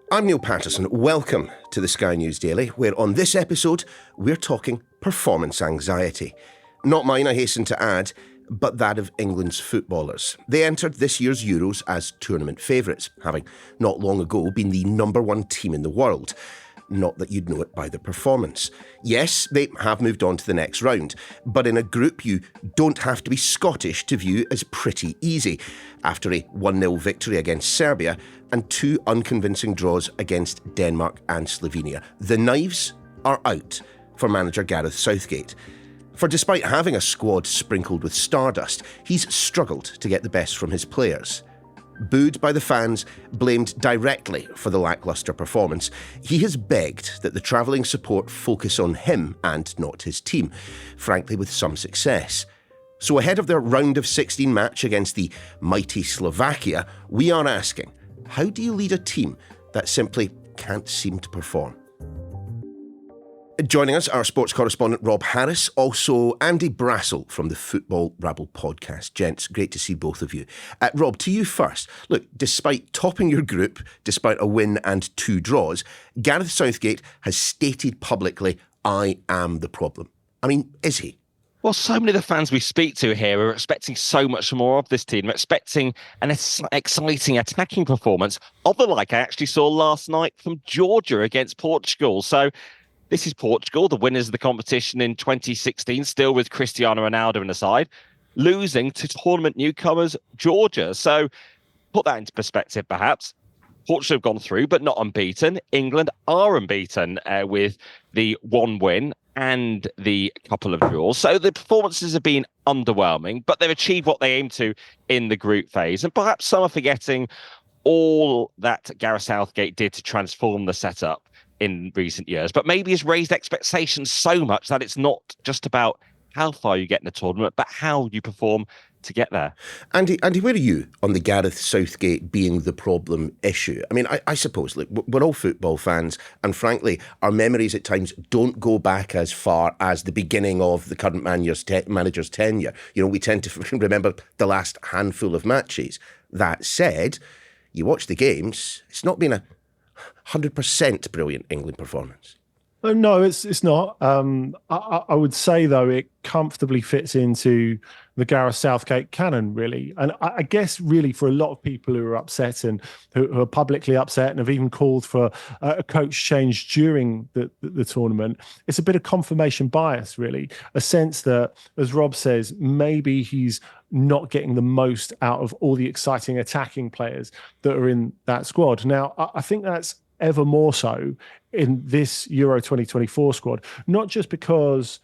I'm Niall Paterson. Welcome to the Sky News Daily, where on this episode, we're talking performance anxiety. Not mine, I hasten to add, but that of England's footballers. They entered this year's Euros as tournament favourites, having not long ago been the number one team in the world. Not that you'd know it by their performance. Yes, they have moved on to the next round, but in a group you don't have to be Scottish to view as pretty easy, after a 1-0 victory against Serbia and two unconvincing draws against Denmark and Slovenia. The knives are out for manager Gareth Southgate. For despite having a squad sprinkled with stardust, he's struggled to get the best from his players. Booed by the fans, blamed directly for the lacklustre performance, he has begged that the travelling support focus on him and not his team, frankly with some success. So ahead of their round of 16 match against the mighty Slovakia, we are asking, how do you lead a team that simply can't seem to perform? Joining us, our sports correspondent Rob Harris, also Andy Brassell from the Football Ramble podcast. Gents, great to see both of you. Rob, to you first. Look, despite topping your group, despite a win and two draws, Gareth Southgate has stated publicly, I am the problem. I mean, is he? Well, so many of the fans we speak to here are expecting so much more of this team. They're expecting an exciting attacking performance of the like I actually saw last night from Georgia against Portugal. So this is Portugal, the winners of the competition in 2016, still with Cristiano Ronaldo in the side, losing to tournament newcomers Georgia. So put that into perspective, perhaps. Portugal have gone through, but not unbeaten. England are unbeaten with the one win and the couple of draws. So the performances have been underwhelming, but they've achieved what they aimed to in the group phase. And perhaps some are forgetting all that Gareth Southgate did to transform the setup in recent years, but maybe has raised expectations so much that it's not just about how far you get in the tournament, but how you perform to get there. Andy, where are you on the Gareth Southgate being the problem issue? I mean, I suppose, look, we're all football fans, and frankly, our memories at times don't go back as far as the beginning of the current manager's tenure. You know, we tend to remember the last handful of matches. That said, you watch the games, it's not been a 100% brilliant England performance. No, it's not. I would say, though, it comfortably fits into the Gareth Southgate canon, really. And I guess, really, for a lot of people who are upset and who are publicly upset and have even called for a coach change during the tournament, it's a bit of confirmation bias, really. A sense that, as Rob says, maybe he's not getting the most out of all the exciting attacking players that are in that squad. Now, I think that's ever more so in this Euro 2024 squad, not just because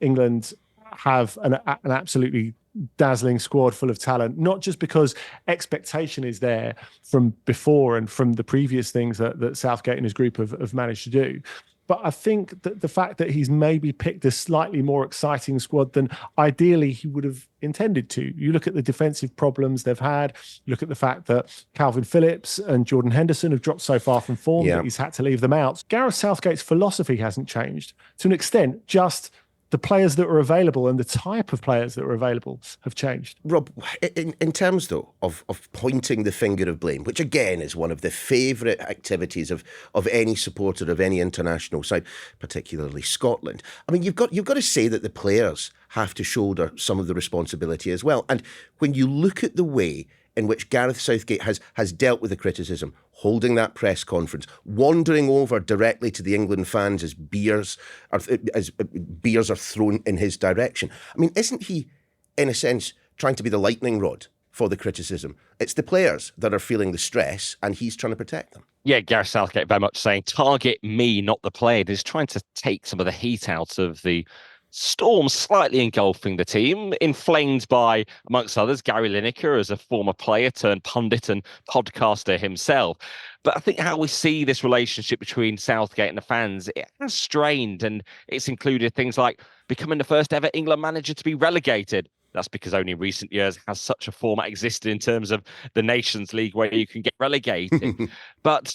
England have an absolutely dazzling squad full of talent, not just because expectation is there from before and from the previous things that Southgate and his group have managed to do, but I think that the fact that he's maybe picked a slightly more exciting squad than ideally he would have intended to. You look at the defensive problems they've had, you look at the fact that Calvin Phillips and Jordan Henderson have dropped so far from form that he's had to leave them out. Gareth Southgate's philosophy hasn't changed. To an extent, just the players that are available and the type of players that are available have changed. Rob, in terms, though, of pointing the finger of blame, which again is one of the favourite activities of any supporter of any international side, particularly Scotland. I mean, you've got to say that the players have to shoulder some of the responsibility as well. And when you look at the way in which Gareth Southgate has dealt with the criticism, holding that press conference, wandering over directly to the England fans as beers are thrown in his direction. I mean, isn't he, in a sense, trying to be the lightning rod for the criticism? It's the players that are feeling the stress, and he's trying to protect them. Yeah, Gareth Southgate very much saying, target me, not the player. He's trying to take some of the heat out of the storm slightly engulfing the team, inflamed by, amongst others, Gary Lineker as a former player turned pundit and podcaster himself. But I think how we see this relationship between Southgate and the fans, it has strained, and it's included things like becoming the first ever England manager to be relegated. That's because only in recent years has such a format existed in terms of the Nations League where you can get relegated. But,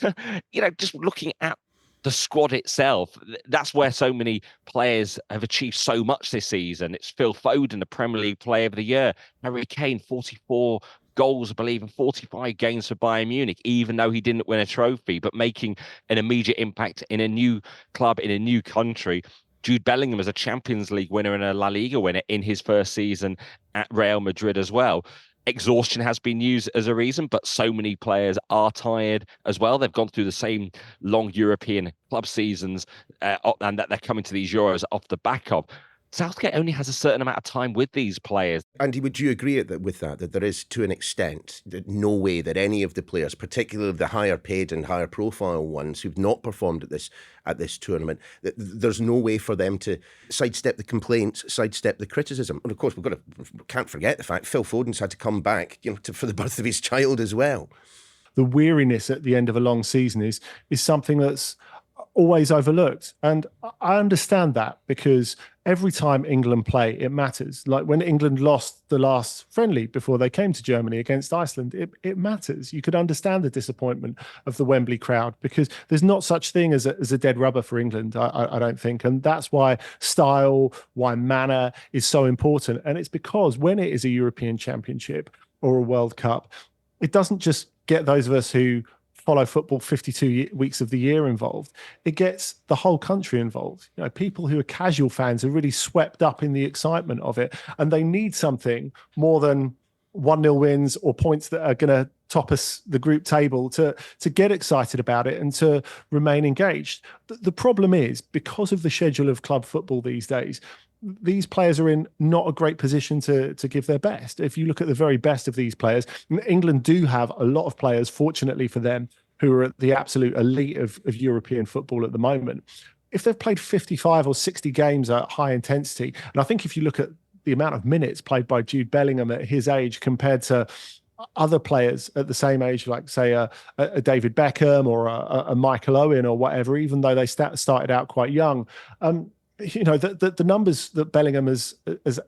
just looking at the squad itself, that's where so many players have achieved so much this season. It's Phil Foden, the Premier League Player of the Year. Harry Kane, 44 goals, I believe, in 45 games for Bayern Munich, even though he didn't win a trophy, but making an immediate impact in a new club, in a new country. Jude Bellingham was a Champions League winner and a La Liga winner in his first season at Real Madrid as well. Exhaustion has been used as a reason, but so many players are tired as well. They've gone through the same long European club seasons and that they're coming to these Euros off the back of. Southgate only has a certain amount of time with these players. Andy, would you agree with that there is, to an extent, no way that any of the players, particularly the higher paid and higher profile ones who've not performed at this tournament, that there's no way for them to sidestep the complaints, sidestep the criticism? And of course, can't forget the fact Phil Foden's had to come back, for the birth of his child as well. The weariness at the end of a long season is something that's always overlooked. And I understand that, because every time England play, it matters. Like when England lost the last friendly before they came to Germany against Iceland, it matters. You could understand the disappointment of the Wembley crowd, because there's not such thing as a dead rubber for England, I don't think. And that's why style, why manner is so important. And it's because when it is a European Championship or a World Cup, it doesn't just get those of us who follow football 52 weeks of the year involved. It gets the whole country involved. People who are casual fans are really swept up in the excitement of it, and they need something more than 1-0 wins or points that are going to top us the group table to get excited about it and to remain engaged. The problem is, because of the schedule of club football these days, these players are in not a great position to give their best. If you look at the very best of these players, England do have a lot of players, fortunately for them, who are at the absolute elite of European football at the moment. If they've played 55 or 60 games at high intensity, and I think if you look at the amount of minutes played by Jude Bellingham at his age compared to other players at the same age, like say a David Beckham or a Michael Owen or whatever, even though they started out quite young, the numbers that Bellingham has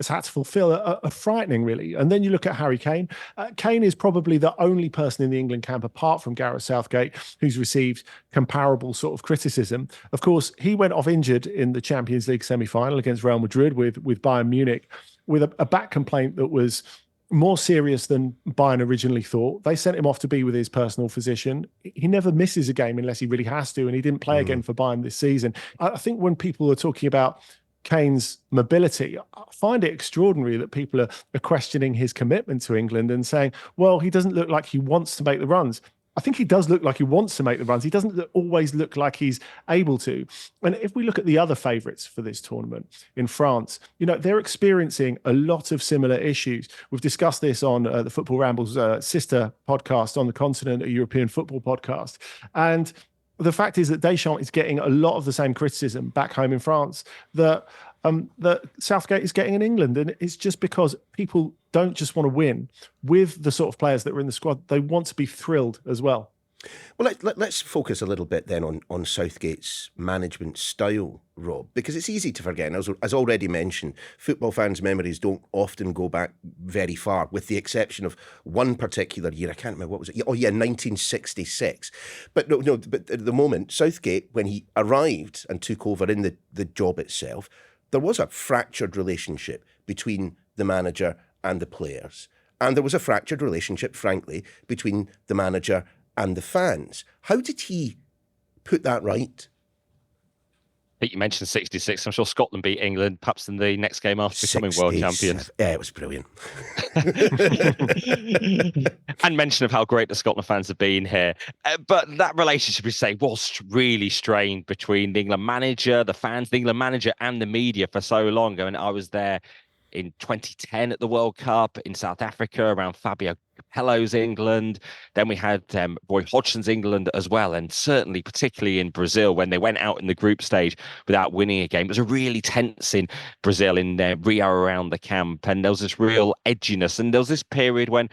had to fulfill are frightening, really. And then you look at Harry Kane. Kane is probably the only person in the England camp, apart from Gareth Southgate, who's received comparable sort of criticism. Of course, he went off injured in the Champions League semi-final against Real Madrid with Bayern Munich with a back complaint that was more serious than Bayern originally thought. They sent him off to be with his personal physician. He never misses a game unless he really has to, and he didn't play again for Bayern this season. I think when people are talking about Kane's mobility, I find it extraordinary that people are questioning his commitment to England and saying, well, he doesn't look like he wants to make the runs. I think he does look like he wants to make the runs. He doesn't always look like he's able to. And if we look at the other favourites for this tournament in France, they're experiencing a lot of similar issues. We've discussed this on the Football Ramble's sister podcast on the continent, a European football podcast. And the fact is that Deschamps is getting a lot of the same criticism back home in France that Southgate is getting in England. And it's just because people don't just want to win. With the sort of players that are in the squad, they want to be thrilled as well. Well, let's focus a little bit then on Southgate's management style, Rob, because it's easy to forget. And as already mentioned, football fans' memories don't often go back very far, with the exception of one particular year. I can't remember, what was it? Oh, yeah, 1966. But but at the moment, Southgate, when he arrived and took over in the job itself, there was a fractured relationship between the manager and the players. And there was a fractured relationship, frankly, between the manager and the fans. How did he put that right? I think you mentioned 66. I'm sure Scotland beat England, perhaps in the next game after becoming world champions. Yeah, it was brilliant. And mention of how great the Scotland fans have been here. But that relationship, you say, was really strained between the England manager, the fans, the England manager and the media for so long. I mean, I was there in 2010 at the World Cup in South Africa around Fabio Capello's England. Then we had Roy Hodgson's England as well. And certainly, particularly in Brazil, when they went out in the group stage without winning a game, it was a really tense in Brazil, in Rio around the camp. And there was this real edginess. And there was this period when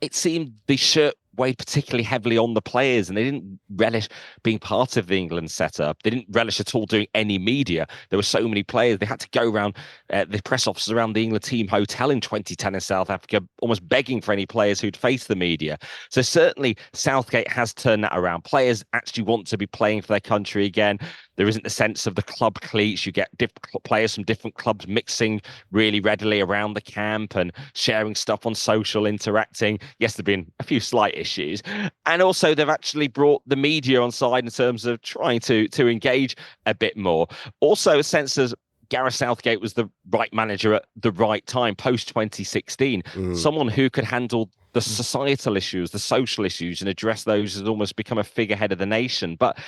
it seemed the shirt weighed particularly heavily on the players, and they didn't relish being part of the England setup. They didn't relish at all doing any media. There were so many players. They had to go around the press offices around the England team hotel in 2010 in South Africa, almost begging for any players who'd face the media. So certainly Southgate has turned that around. Players actually want to be playing for their country again. There isn't the sense of the club cliques. You get different players from different clubs mixing really readily around the camp and sharing stuff on social, interacting. Yes, there have been a few slight issues. And also they've actually brought the media on side in terms of trying to engage a bit more. Also a sense of Gareth Southgate was the right manager at the right time, post-2016. Someone who could handle the societal issues, the social issues, and address those has almost become a figurehead of the nation. But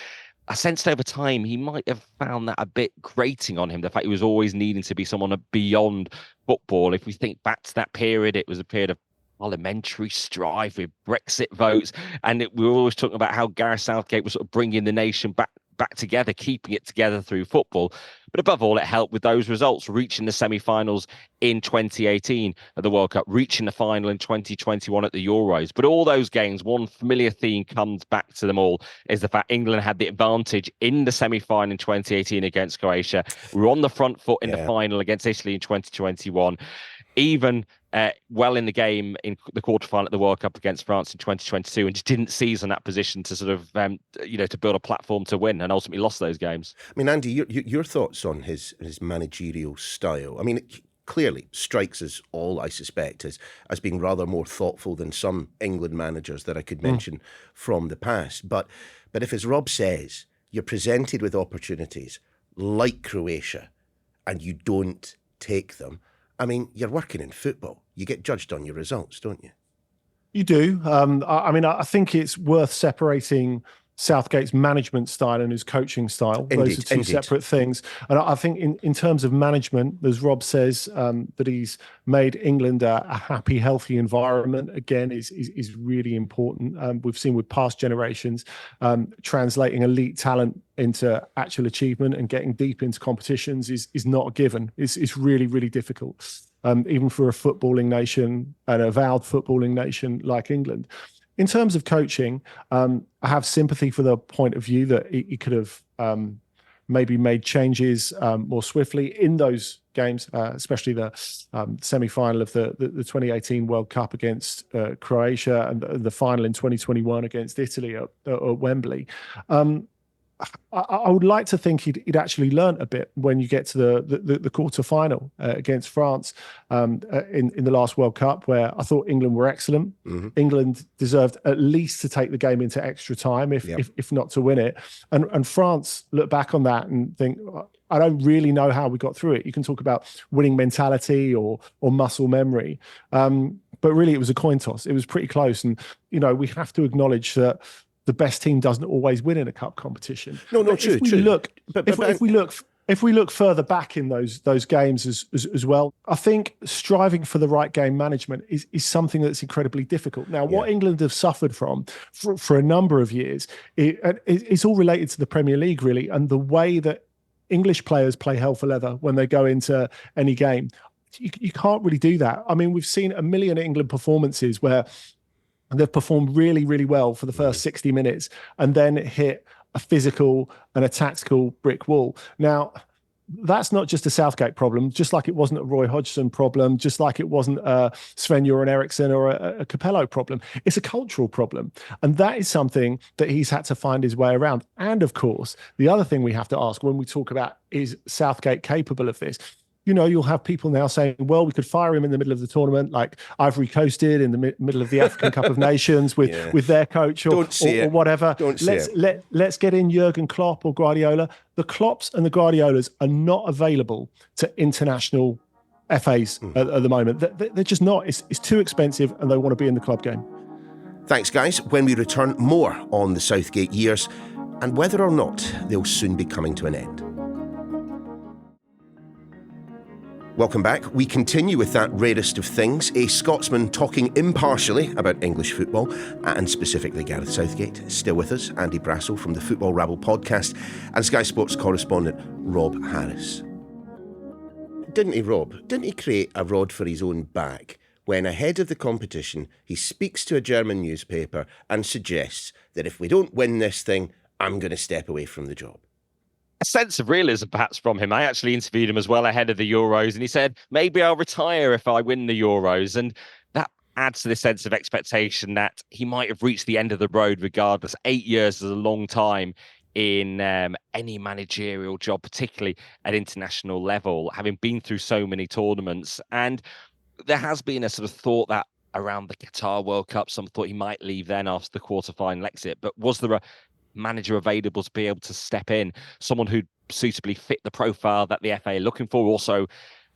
I sensed over time he might have found that a bit grating on him, the fact he was always needing to be someone beyond football. If we think back to that period, it was a period of parliamentary strife with Brexit votes, and we were always talking about how Gareth Southgate was sort of bringing the nation back together, keeping it together through football. But above all, it helped with those results, reaching the semi-finals in 2018 at the World Cup, reaching the final in 2021 at the Euros. But all those games, one familiar theme comes back to them all, is the fact England had the advantage in the semi-final in 2018 against Croatia. We were on the front foot in the final against Italy in 2021. Even well in the game in the quarterfinal at the World Cup against France in 2022, and just didn't seize on that position to sort of, to build a platform to win, and ultimately lost those games. I mean, Andy, your thoughts on his managerial style? I mean, it clearly strikes us all, I suspect, as being rather more thoughtful than some England managers that I could mention from the past. But if, as Rob says, you're presented with opportunities like Croatia and you don't take them, I mean, you're working in football. You get judged on your results, don't you? You do. I think it's worth separating Southgate's management style and his coaching style. Those are two separate things. And I think in terms of management, as Rob says, that he's made England a happy, healthy environment, again, is really important. We've seen with past generations, translating elite talent into actual achievement and getting deep into competitions is not a given. It's really, really difficult, even for a footballing nation, an avowed footballing nation like England. In terms of coaching, I have sympathy for the point of view that he could have maybe made changes more swiftly in those games, especially the semi-final of the 2018 World Cup against Croatia and the final in 2021 against Italy at Wembley. I would like to think he'd actually learnt a bit when you get to the quarter-final against France in the last World Cup, where I thought England were excellent. England deserved at least to take the game into extra time, if not to win it. And France look back on that and think, I don't really know how we got through it. You can talk about winning mentality or muscle memory, but really it was a coin toss. It was pretty close. And, we have to acknowledge that the best team doesn't always win in a cup competition. No, true. If we look further back in those games as well, I think striving for the right game management is something that's incredibly difficult. Now, what England have suffered from for a number of years, it's all related to the Premier League, really, and the way that English players play hell for leather when they go into any game. You can't really do that. I mean, we've seen a million England performances where they've performed really, really well for the first 60 minutes and then hit a physical and a tactical brick wall. Now, that's not just a Southgate problem, just like it wasn't a Roy Hodgson problem, just like it wasn't a Sven-Göran Eriksson or a Capello problem. It's a cultural problem. And that is something that he's had to find his way around. And of course, the other thing we have to ask when we talk about, is Southgate capable of this? You'll have people now saying, well, we could fire him in the middle of the tournament, like Ivory Coast did in the middle of the African Cup of Nations with their coach or whatever. Let's get in Jurgen Klopp or Guardiola. The Klopps and the Guardiolas are not available to international FAs at the moment. They're just not. It's too expensive and they want to be in the club game. Thanks, guys. When we return, more on the Southgate years and whether or not they'll soon be coming to an end. Welcome back. We continue with that rarest of things, a Scotsman talking impartially about English football, and specifically Gareth Southgate. Still with us, Andy Brassell from the Football Ramble podcast, and Sky Sports correspondent Rob Harris. Didn't he, Rob? Didn't he create a rod for his own back when ahead of the competition he speaks to a German newspaper and suggests that if we don't win this thing, I'm going to step away from the job. A sense of realism perhaps from him. I actually interviewed him as well ahead of the Euros, and he said, maybe I'll retire if I win the Euros. And that adds to the sense of expectation that he might have reached the end of the road regardless. 8 years is a long time in any managerial job, particularly at international level, having been through so many tournaments. And there has been a sort of thought that around the Qatar World Cup, some thought he might leave then after the quarterfinal exit. But was there a manager available to be able to step in, someone who suitably fit the profile that the FA are looking for, also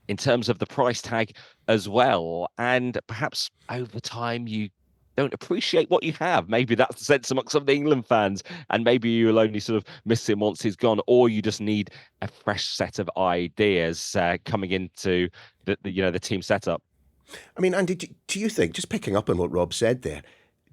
in terms of the price tag as well? And perhaps over time you don't appreciate what you have. Maybe that's the sense amongst some of the England fans, and maybe you'll only sort of miss him once he's gone, or you just need a fresh set of ideas coming into the team setup. I mean, Andy, do you think, just picking up on what Rob said there,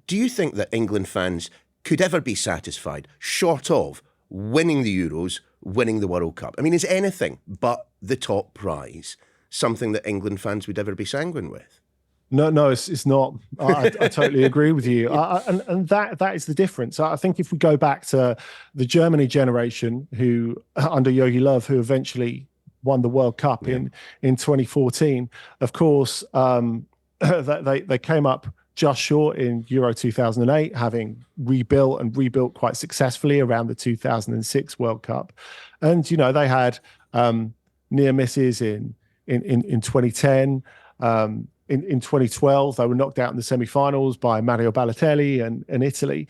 do you think that England fans could ever be satisfied short of winning the Euros, winning the World Cup? I mean, is anything but the top prize something that England fans would ever be sanguine with? No, it's not. I totally agree with you. And that is the difference. I think if we go back to the Germany generation, who under Jogi Löw, who eventually won the World Cup in 2014, of course, they came up just short in Euro 2008, having rebuilt quite successfully around the 2006 World Cup. And, they had near misses in 2010. In 2012, they were knocked out in the semi-finals by Mario Balotelli and Italy.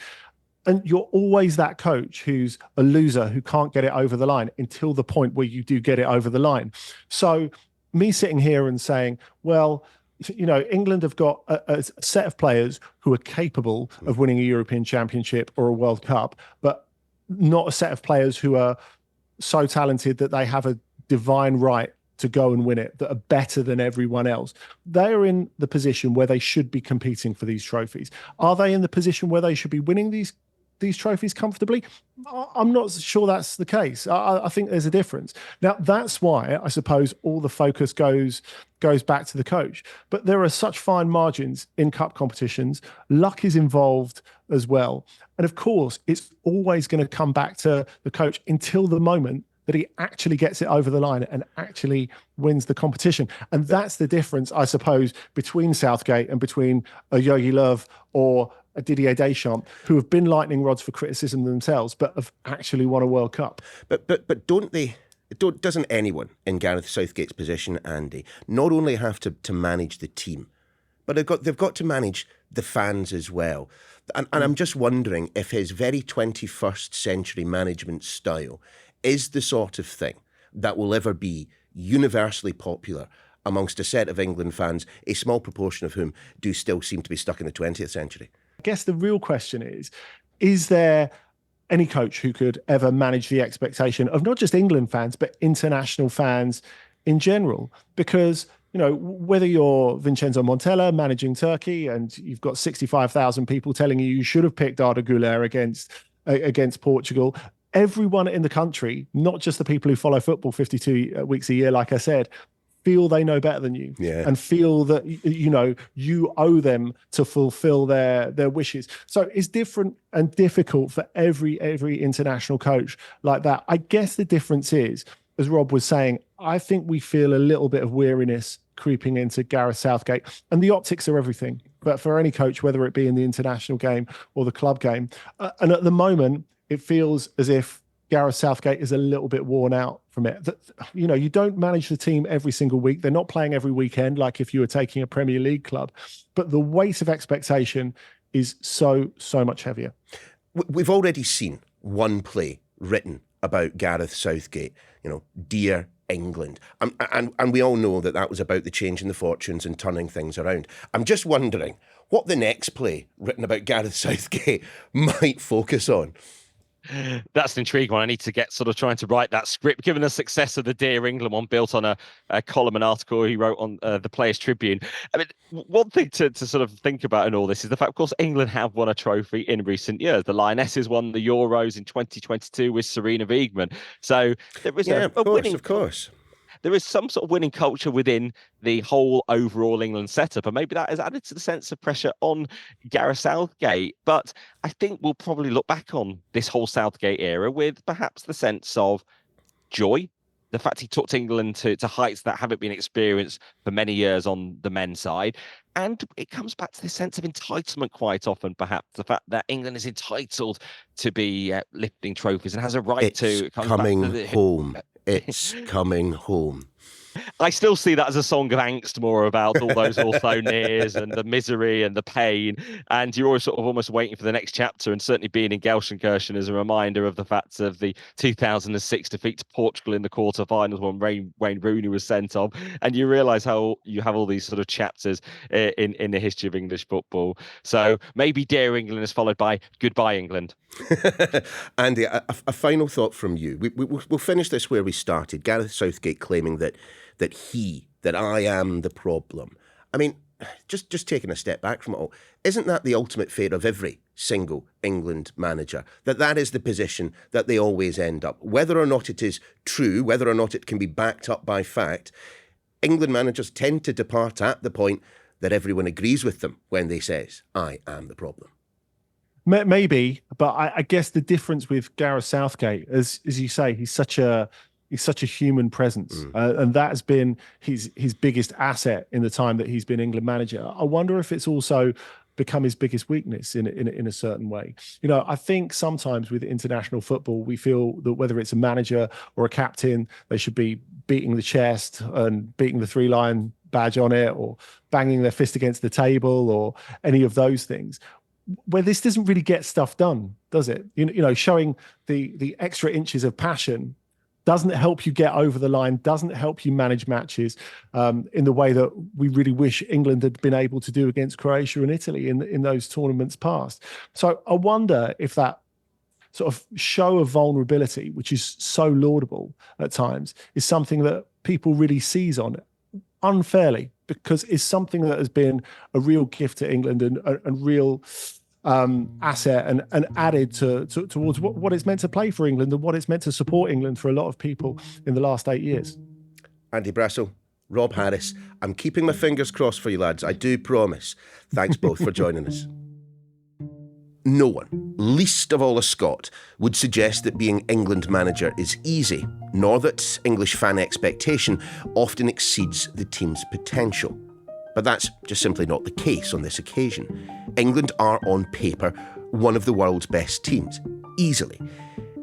And you're always that coach who's a loser, who can't get it over the line until the point where you do get it over the line. So me sitting here and saying, well, England have got a set of players who are capable of winning a European Championship or a World Cup, but not a set of players who are so talented that they have a divine right to go and win it, that are better than everyone else. They are in the position where they should be competing for these trophies. Are they in the position where they should be winning these trophies comfortably? I'm not sure that's the case. I think there's a difference. Now, that's why I suppose all the focus goes back to the coach. But there are such fine margins in cup competitions. Luck is involved as well. And of course, it's always going to come back to the coach until the moment that he actually gets it over the line and actually wins the competition. And that's the difference, I suppose, between Southgate and between a Jogi Löw or a Didier Deschamps, who have been lightning rods for criticism themselves, but have actually won a World Cup. But doesn't anyone in Gareth Southgate's position, Andy, not only have to manage the team, but they've got to manage the fans as well. And I'm just wondering if his very 21st century management style is the sort of thing that will ever be universally popular amongst a set of England fans, a small proportion of whom do still seem to be stuck in the 20th century. I guess the real question is there any coach who could ever manage the expectation of not just England fans, but international fans in general? Because, whether you're Vincenzo Montella managing Turkey and you've got 65,000 people telling you should have picked Arda Güler against Portugal, everyone in the country, not just the people who follow football 52 weeks a year, like I said, feel they know better than you and feel that, you owe them to fulfill their wishes. So it's different and difficult for every international coach like that. I guess the difference is, as Rob was saying, I think we feel a little bit of weariness creeping into Gareth Southgate, and the optics are everything. But for any coach, whether it be in the international game or the club game, and at the moment, it feels as if Gareth Southgate is a little bit worn out from it. You don't manage the team every single week. They're not playing every weekend like if you were taking a Premier League club. But the weight of expectation is so much heavier. We've already seen one play written about Gareth Southgate, Dear England. And we all know that was about the change in the fortunes and turning things around. I'm just wondering what the next play written about Gareth Southgate might focus on. That's an intriguing one. I need to get trying to write that script, given the success of the Dear England one, built on a column and article he wrote on the Players Tribune. I mean, one thing to sort of think about in all this is the fact, of course, England have won a trophy in recent years. The Lionesses won the Euros in 2022 with Serena Wiegman. So there is of course. there is some sort of winning culture within the whole overall England setup, and maybe that has added to the sense of pressure on Gareth Southgate. But I think we'll probably look back on this whole Southgate era with perhaps the sense of joy. The fact he took England to heights that haven't been experienced for many years on the men's side. And it comes back to this sense of entitlement quite often, perhaps. The fact that England is entitled to be lifting trophies and has a right to. It's coming home. It's coming home. I still see that as a song of angst, more about all those also nears and the misery and the pain. And you're always sort of almost waiting for the next chapter. And certainly being in Gelsenkirchen is a reminder of the fact of the 2006 defeat to Portugal in the quarterfinals when Wayne Rooney was sent off. And you realise how you have all these sort of chapters in the history of English football. So maybe Dear England is followed by Goodbye England. Andy, a final thought from you. We'll finish this where we started. Gareth Southgate claiming that I am the problem. I mean, just taking a step back from it all, isn't that the ultimate fate of every single England manager? That is the position that they always end up. Whether or not it is true, whether or not it can be backed up by fact, England managers tend to depart at the point that everyone agrees with them when they says, I am the problem. Maybe, but I guess the difference with Gareth Southgate, as you say, he's such a human presence, and that has been his biggest asset in the time that he's been England manager. I wonder if it's also become his biggest weakness in a certain way. You know, I think sometimes with international football, we feel that whether it's a manager or a captain, they should be beating the chest and beating the 3-lion badge on it, or banging their fist against the table, or any of those things. Where this doesn't really get stuff done, does it? You know, showing the extra inches of passion doesn't help you get over the line, doesn't help you manage matches in the way that we really wish England had been able to do against Croatia and Italy in those tournaments past. So I wonder if that sort of show of vulnerability, which is so laudable at times, is something that people really seize on unfairly, because it's something that has been a real gift to England and real asset and added towards what it's meant to play for England and what it's meant to support England for a lot of people in the last 8 years. Andy Brassell, Rob Harris, I'm keeping my fingers crossed for you lads, I do promise. Thanks both for joining us. No one, least of all a Scot, would suggest that being England manager is easy, nor that English fan expectation often exceeds the team's potential. But that's just simply not the case on this occasion. England are, on paper, one of the world's best teams, easily.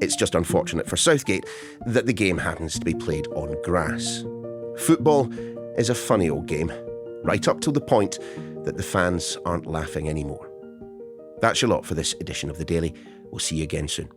It's just unfortunate for Southgate that the game happens to be played on grass. Football is a funny old game, right up till the point that the fans aren't laughing anymore. That's your lot for this edition of The Daily. We'll see you again soon.